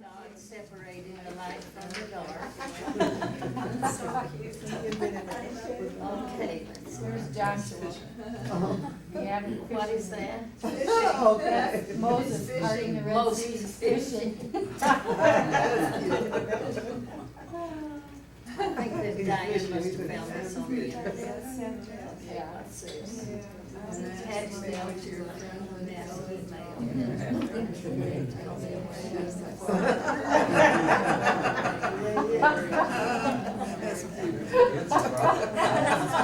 God separating the light from the dark. So cute. Okay, let's see. Here's Joshua. Yeah, What is that? Okay. Moses parting the Red Sea, Moses fishing. I think that Diane must have found this on the internet. Yeah. What's this? Attach them to your nest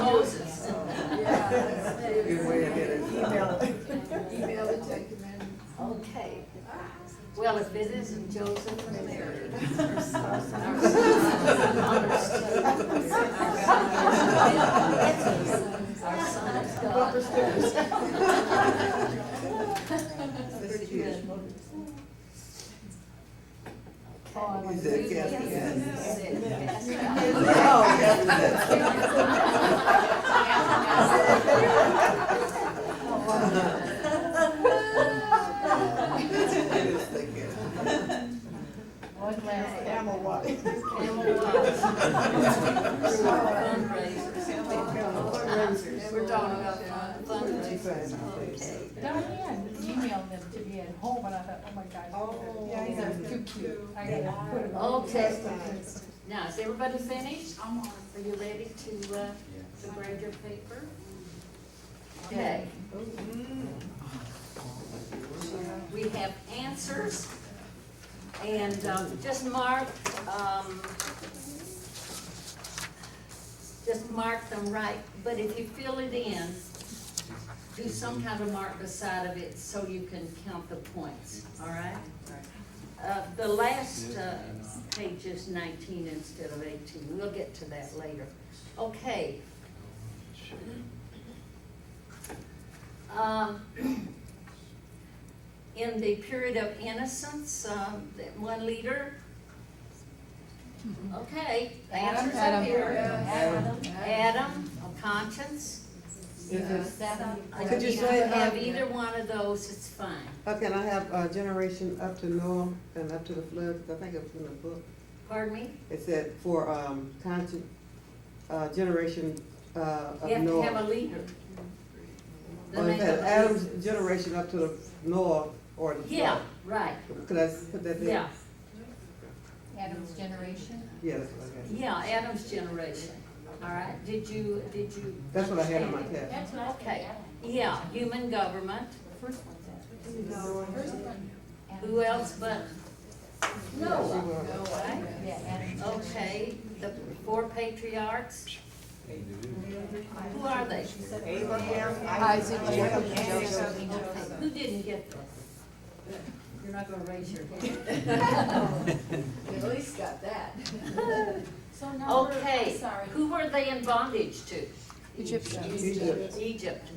Moses. Good way to get it. Email it, take him in. Okay. Well, if it isn't Joseph and Mary. Our son is God. Pretty good. He said, yes, yes. One last Camel walk. We're talking about fundraisers. Okay. Diane emailed them to me at home, and I thought, oh my gosh, Yeah, these are too cute. I gotta put them on. Okay. Now, is everybody finished? I'm on. Are you ready to grade your paper? Okay. We have answers, and just mark them right. But if you fill it in, do some kind of mark beside of it so you can count the points. All right. The last page is 19 instead of 18. We'll get to that later. Okay. In the period of innocence, one leader. Okay, answers up here. Adam, of conscience. Could you You say, don't have either one of those, it's fine. can I have generation up to Noah and up to the flood? 'Cause I think it was in the book. Pardon me? It said for conscience, generation of You have to have a Noah. leader. The Or it name said of a Adam's leader. generation up to the Noah or the flood. Yeah, right. Could I put that there? Yeah, Adam's generation. Yeah, that's what I got. yeah, Adam's generation. All right, did you? That's what I had on my understand it? test. Okay, yeah, human government. First one's that. Who else but Noah? Right? Yeah, Adam's Okay, the four patriarchs. Who are they? Isaac, Jacob, and Joseph. Okay, who didn't get this? You're not gonna raise your hand. At least got that. So now we're- Okay, I'm sorry. who were they in bondage to? Egyptians. Egypt.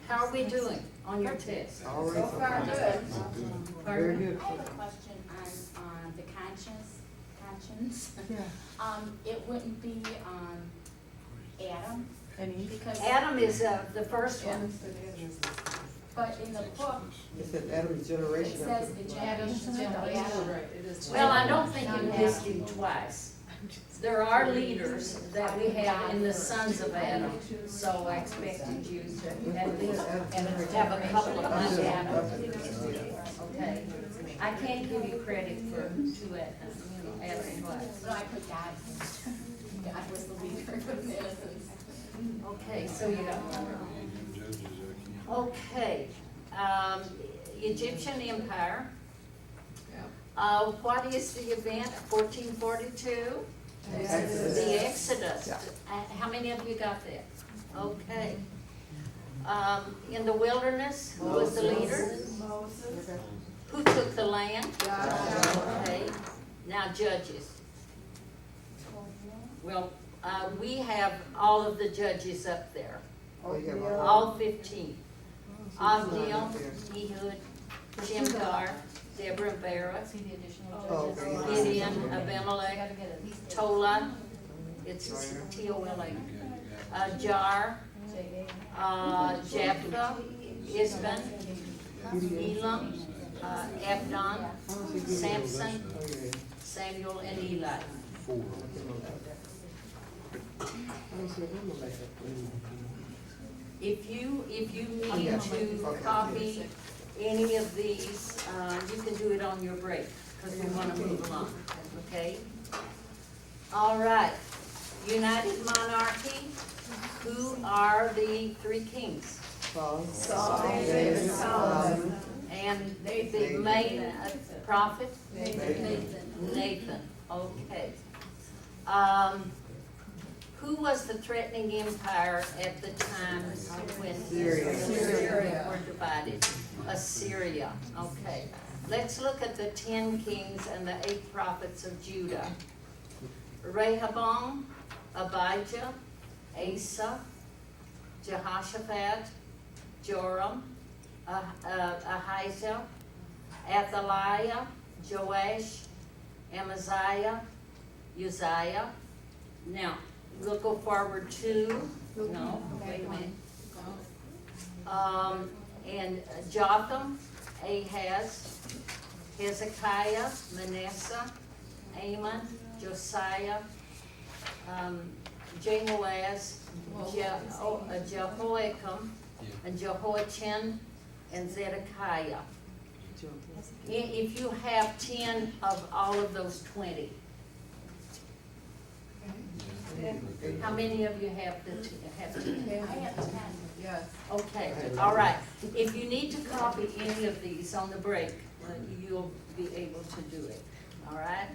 How are we doing on your test? All right, So far, good. Very Pardon? good. I have a question on the conscience. Yeah. It wouldn't be Adam, because, Adam is the first one. but in the book, It said Adam's it generation up says to the the. generation of Adam. Well, I don't think you missed him twice. There are leaders that we have in the sons of Adam, so I expected you to at least have a couple of them. Okay, I can't give you credit for two Adam twice. So I put God. God was the leader of the innocents. Okay, so you got one. Okay, Egyptian Empire. What is the event, 1442? Exodus. The Exodus. How many of you got that? Okay. In the wilderness, who was the leader? Who took the land? Okay. Now judges. Well, we have all of the judges up there, Oh, you got one. all 15. Avdiel, Ehud, Shimgar, Deborah and Barak, See the additional Oh, judges. okay. Gideon, You Abimelech, gotta get at least. Tola, it's T-O-L-A, Jar, Jephthah, Isban, Elam, Abdon, Samson, Samuel, and Eli. If you need to copy any of these, you can do it on your break, because we want to move along, okay? All right, United Monarchy, who are the three kings? Saul, David, Solomon. And the main prophet? Nathan. Nathan, okay. Who was the threatening empire at the time when Syria were divided? Assyria, okay. Let's look at the 10 kings and the 8 prophets of Judah. Rehoboam, Abijah, Asa, Jehoshaphat, Joram, Ahijah, Athaliah, Joash, Amaziah, Uzziah. Now, we'll go forward to, no, wait a minute. And Jotham, Ahaz, Hezekiah, Manasseh, Amon, Josiah, Jehoaz, Jehoiakim, and Jehoiachin, and Zedekiah. If you have 10 of all of those 20, how many of you have the have 10? I have 10. Yes. Okay, all right. If you need to copy any of these on the break, you'll be able to do it, all right?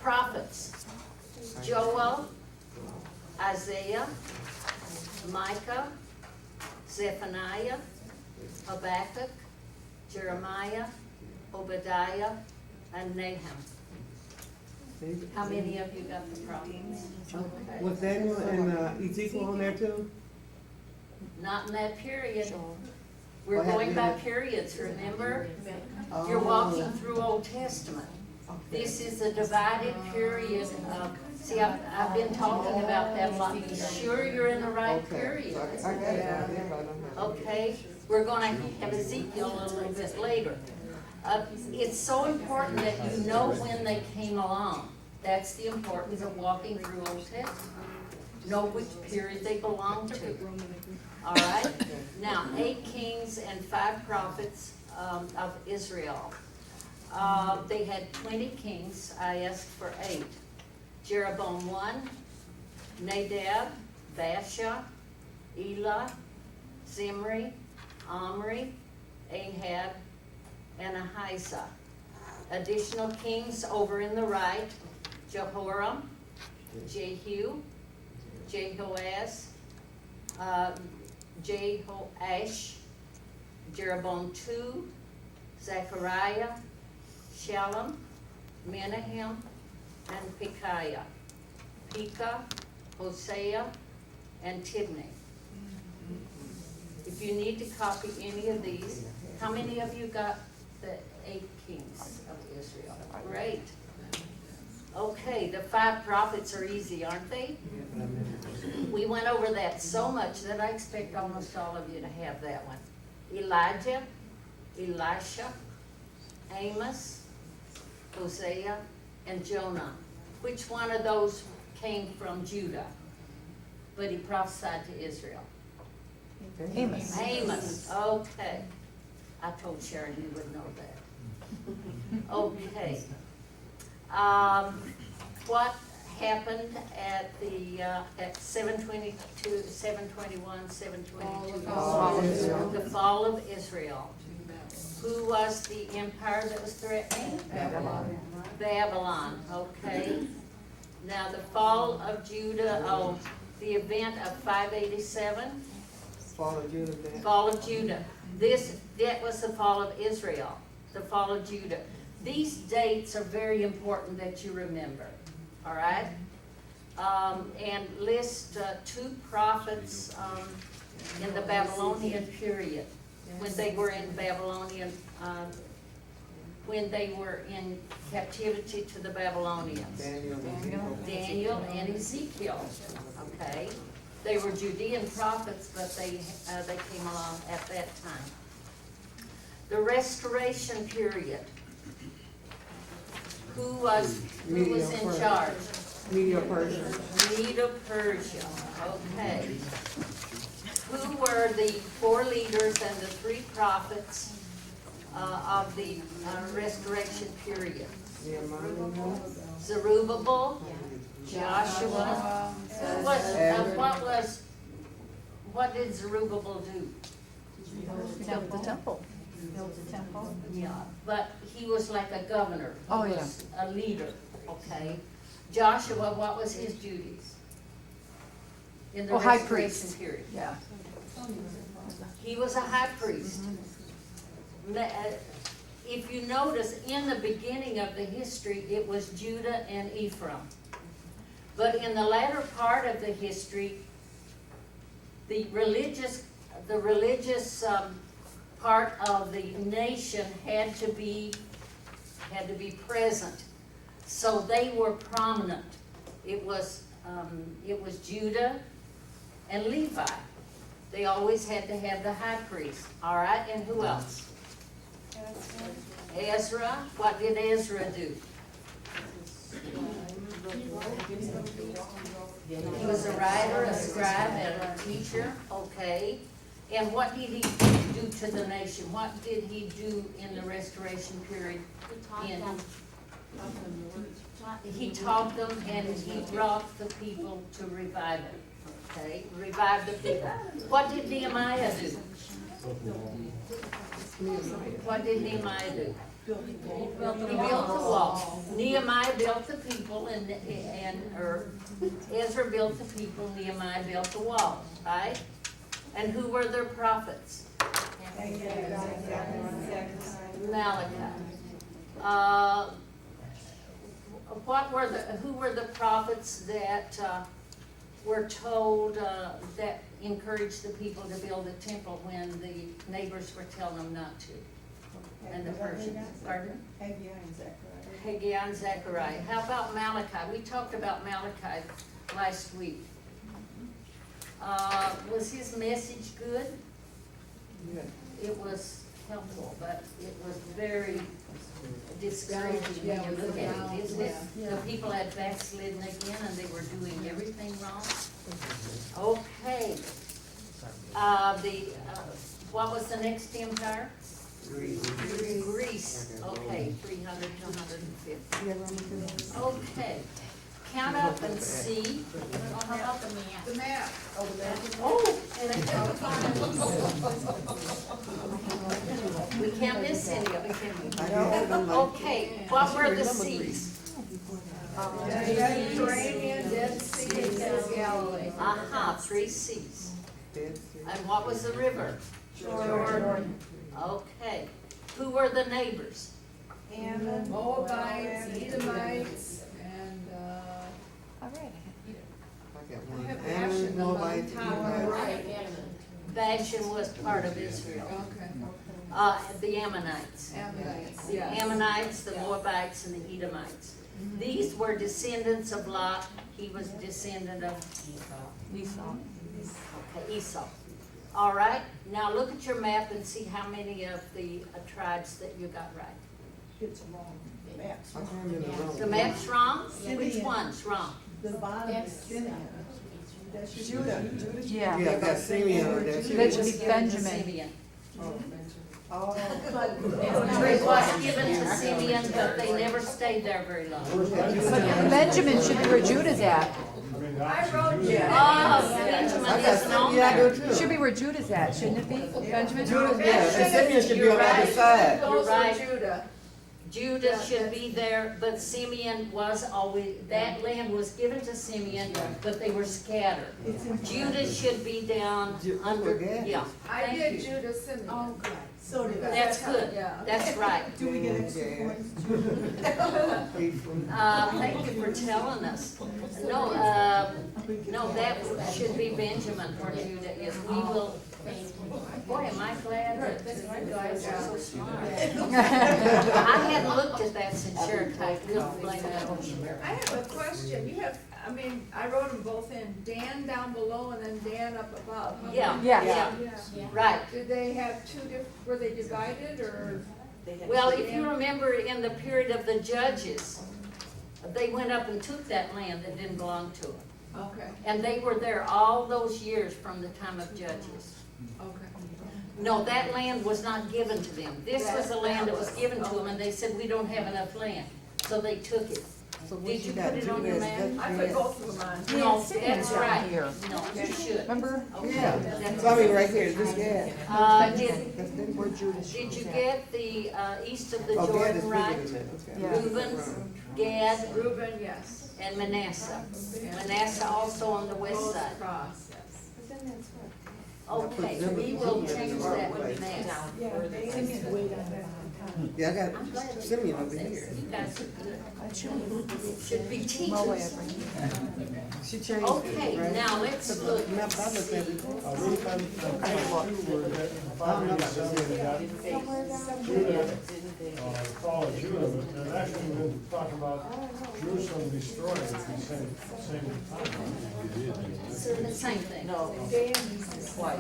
Prophets, Joel, Isaiah, Micah, Zephaniah, Habakkuk, Jeremiah, Obadiah, and Nahum. How many of you got the prophets? Okay. Was Daniel and Ezekiel on there too? Not in that period. We're What going by happened? periods, remember? Oh. You're walking through Old Testament. This is a divided period of, see, I've been talking about that a lot. Be sure you're in the right period. I got it. Okay, we're gonna have Ezekiel a little bit later. It's so important that you know when they came along. That's the importance of walking through Old Testament. Know which period they belong to. All right? Now, 8 kings and 5 prophets of Israel. They had 20 kings. I asked for 8. Jeroboam 1, Nadab, Baasha, Elah, Zimri, Omri, Ahab, and Ahijah. Additional kings over in the right, Jehoram, Jehu, Jehoaz, Jehoash, Jeroboam 2, Zechariah, Shalom, Menahem, and Pekahiah, Pekah, Hosea, and Tibni. If you need to copy any of these, how many of you got the 8 kings of Israel? Great. Okay, the 5 prophets are easy, aren't they? We went over that so much that I expect almost all of you to have that one. Elijah, Elisha, Amos, Hosea, and Jonah. Which one of those came from Judah? But he prophesied to Israel. Amos. Amos, okay. I told Sharon you would know that. Okay. What happened at the, at 722, 721, 722? The fall of Israel. Who was the empire that was threatening? Babylon. Babylon, okay. Now the fall of Judah, the event of 587. Fall of Judah. Fall of Judah. That was the fall of Israel, the fall of Judah. These dates are very important that you remember, all right? And list 2 prophets in the Babylonian period, when they were in Babylonian, when they were in captivity to the Babylonians. Daniel. Daniel and Ezekiel, okay? They were Judean prophets, but they came along at that time. The Restoration period. Who was in charge? Media Persia. Medo-Persia, okay. Who were the 4 leaders and the 3 prophets of the Restoration period? Zerubbabel, Joshua. What did Zerubbabel do? Built the temple. Built the temple. Yeah, but he was like a governor. Oh, He yeah. was a leader, okay? Joshua, what was his duties? In the Oh, high Restoration priest. period. Yeah. He was a high priest. If you notice, in the beginning of the history, it was Judah and Ephraim. But in the latter part of the history, the religious part of the nation had to be present. So they were prominent. It was Judah and Levi. They always had to have the high priest, all right? And who else? Ezra. What did Ezra do? He was a writer, a scribe, and a teacher, okay. And what did he do to the nation? What did he do in the Restoration period? He taught them and he brought the people to revive it, okay? Revive the people. What did Nehemiah do? What did Nehemiah do? He built the wall. Nehemiah built the people and Ezra built the people, Nehemiah built the wall, right? And who were their prophets? Malachi. Who were the prophets that were told that encouraged the people to build a temple when the neighbors were telling them not to? And the Persians, pardon? Haggai and Zechariah. How about Malachi? We talked about Malachi last week. Was his message good? It was helpful, but it was very discouraging when you look at it, isn't it? The people had backslidden again and they were doing everything wrong. Okay. What was the next empire? Greece. Okay, 300 to 150. Okay. Count up and see. How about the map? The map. Oh! We can't miss any of it, can we? Okay, what were the seas? Mediterranean, Dead Sea, and Galilee. Aha, 3 seas. And what was the river? Jordan. Okay. Who were the neighbors? Ammon, Moabites, Edomites, and, All right. I have Ashen on the top right. Bashan was part of Israel. Okay. The Ammonites. Ammonites, The yes. Ammonites, the Moabites, and the Edomites. These were descendants of Lot. He was a descendant of Esau. Okay, Esau. All right, now look at your map and see how many of the tribes that you got right. It's wrong. Maps. The map's wrong? Which one's wrong? The bottom is Simeon. That's Judah. Yeah. Yeah, that's Simeon, that's That should be Given to Benjamin. Simeon. Oh, It was given to Simeon, but they never stayed there very long. But Benjamin should be where Judah's at. Oh, Benjamin isn't on Yeah, I there. do It too. should be where Judah's at, shouldn't it be, Benjamin? Judah, yeah, and Simeon should be You're on the other right. side. You're Those right. were Judah. Judah should be there, but Simeon was always, that land was given to Simeon, but they were scattered. Judah should be down under, yeah. I Thank did you. Judah, Simeon. oh, good. So did I. That's good, Yeah. that's right. Do we get extra Yeah. points? Thank you for telling us. No, that should be Benjamin for Judah is, we will, boy, am I glad that you guys are so smart. I hadn't looked at that since Cherokee, we'll blame that on Cherokee. I have a question. You have, I mean, I wrote them both in, Dan down below and then Dan up above. Yeah, Yeah. yeah, Yeah. right. Did they have were they divided or? Well, if you remember in the period of the judges, they went up and took that land that didn't belong to them. Okay, And they were there all those years from the time of judges. okay. No, that land was not given to them. This was the land that was given to them, and they said, we don't have enough land, so they took it. So what Did you got, put it on your map? I put both of them on. No, Simeon's that's down right. here. No, you should. Remember? Yeah, That's- so I mean, right here, this, yeah. Did Where Judas. you get the, east of the Oh, Gad is Jordan bigger right? than that, okay. Yeah. Reuben, Gad, Reuben, yes. and Manasseh. Manasseh also on the west Both side. across, yes. Okay, we will change that to Manasseh. Yeah, I got Simeon over here. You guys are good. Should be teachers. She changed it, Okay, right? now let's look. Map, I looked at it. Week on page 2, where that I don't know 587, about Judah, fall of Judah, but they're actually been talking about Jerusalem destroyed at the same time. The same thing. No. Same I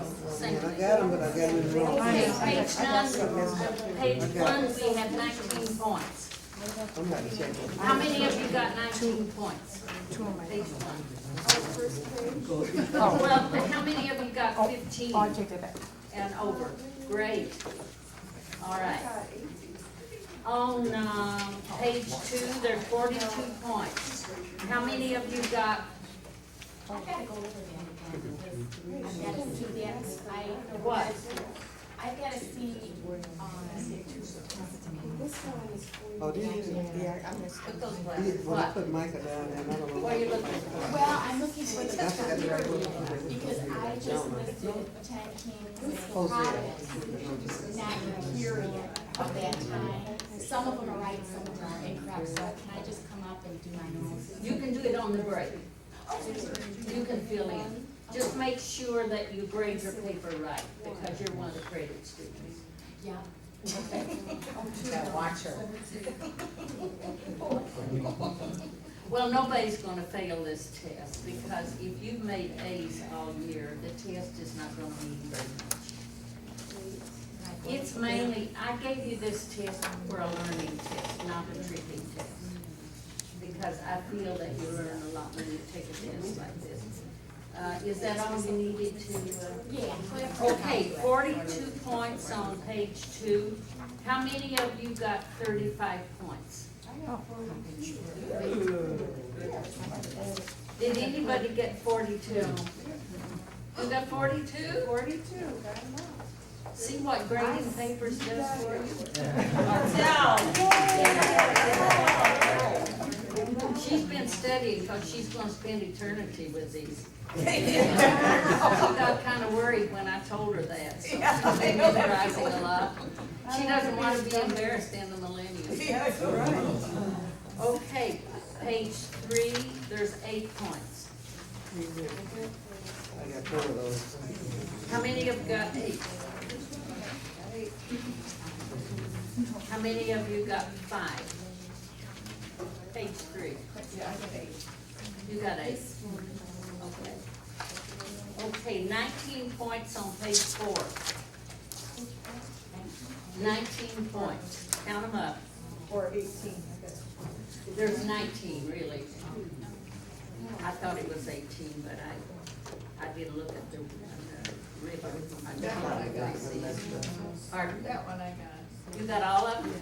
thing. got them, but I got them in the wrong Okay, place. page 1, we have 19 points. I'm not checking. How many of you got 19 points? Page 1. Oh, Well, how many of you got 15 I'll take that back. and over? Great. All right. On page 2, there's 42 points. How many of you got? I gotta go over them again, because I've gotta see that, What? I've gotta see, Oh, did you? Yeah, I missed Put those When I glasses. put Micah down there, and I don't know. What are you looking for? well, I'm looking for the That's the right period, one. because I just listed 10 kings and Oh, yeah. prophets, not the period of that time. Some of them are right, some of them are incorrect, so can I just come up and do my notes? You can do it on the break. You can fill in. Just make sure that you grade your paper right, because you're one of the graded students. Yeah. Watch her. Well, nobody's gonna fail this test, because if you've made A's all year, the test is not gonna mean very much. It's mainly, I gave you this test for a learning test, not a tricking test. Because I feel that you learn a lot when you take a test like this. Is that all you needed to, Yeah. Okay, 42 points on page 2. How many of you got 35 points? Did anybody get 42? You got 42? 42, got See what grading papers does for you? She's been studying because she's gonna spend eternity with these. She got kind of worried when I told her that, so she's been memorizing a lot. She doesn't want to be embarrassed in the millennium. Yeah, right. Okay, page 3, there's 8 points. I got 4 of those. How many of you got 8? How many of you got 5? Page 3. Yeah, I got 8. You got 8. Okay. Okay, 19 points on page 4. 19 points. Count them up. Or 18, I guess. There's 19, really. I thought it was 18, but I didn't look at the ribbon. I That one I got. Pardon? That one I got. You got all of them?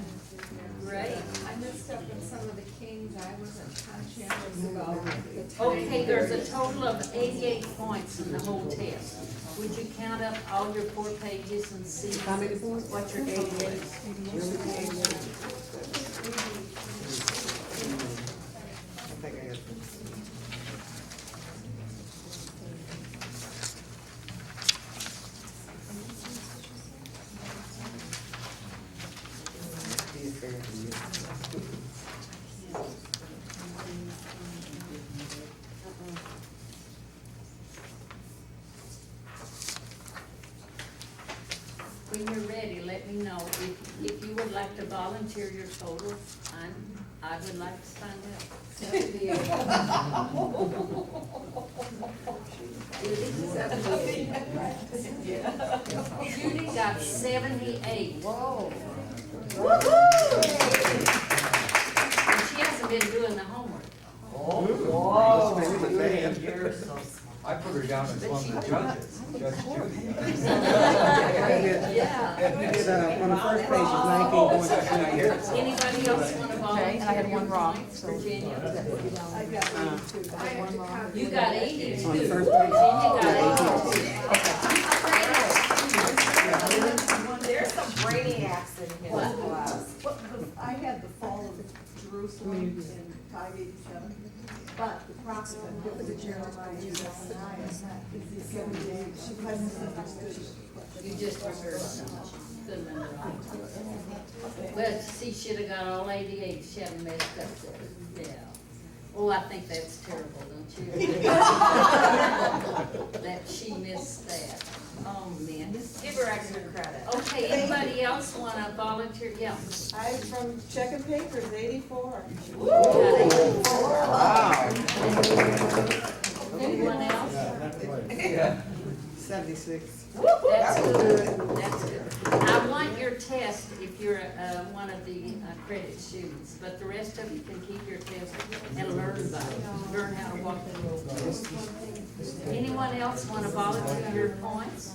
Great. I messed up in some of the kings, I wasn't conscientious about the time. Okay, there's a total of 88 points in the whole test. Would you count up all your 4 pages and see How many points? what your total is? Really? I think I got. Be fair to you. When you're ready, let me know. If you would like to volunteer your total, I would like to find out. Judy got 78. Whoa. And she hasn't been doing the homework. Whoa. You're so smart. I put her down as one of the judges, Judge Judy. Yeah. We did, on the first page is 19.2 years. Anybody else want to volunteer? Okay, and I had one wrong, points, so- Virginia? I got 82. I had one wrong. You got 82. On the first Virginia page. got 82. There's some brainiacs in here. What? I had the fall of Jerusalem in 587, but the prophet of Jeremiah is 78. She hasn't understood. You just rehearsed something. Couldn't memorize. Well, see, she'd have got all 88, she hadn't messed up there, yeah. Oh, I think that's terrible, don't you? That she missed that. Oh, man. Give her extra credit. Okay, anybody else wanna volunteer? Yeah. I'm from checking papers, 84. Wow. Anyone else? That's right. Yeah. 76. That's good, that's good. I want your test if you're, one of the credit students, but the rest of you can keep your test and learn about it, learn how to walk the rules. Anyone else wanna volunteer your points?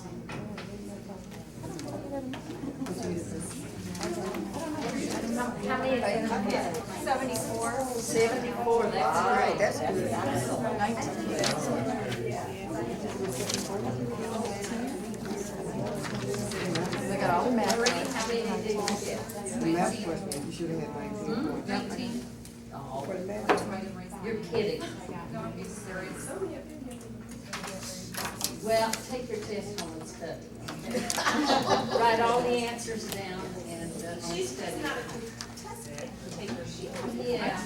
How many did you get? 74. 74, that's great. That's good. I got all the math Marie, right. how many did you get? The math question, you should have had 19 points. 19? Oh, For the math. you're kidding. Well, take your test home and study. Write all the answers down and study. Yeah.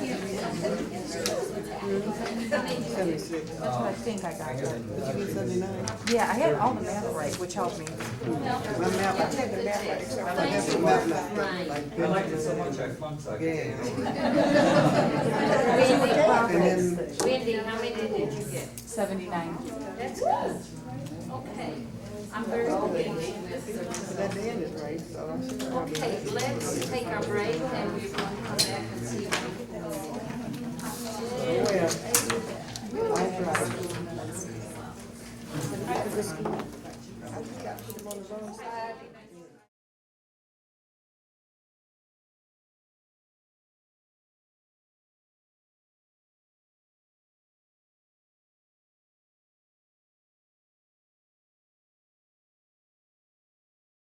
76. That's what I think I got. Did you get 79? Yeah, I had all the math right, which helped me. My math, I had the math right, except I have the math left. Like, I liked it so much I flunked like Yeah. Wendy, And then, Wendy, how many did you get? 79. That's good. Okay. I'm very pleased with but at the end is right, so I'm sure I'll be. Okay, let's take our break and we're going to come back and see if we can. Well, I tried. I just got to put them on the wrong side.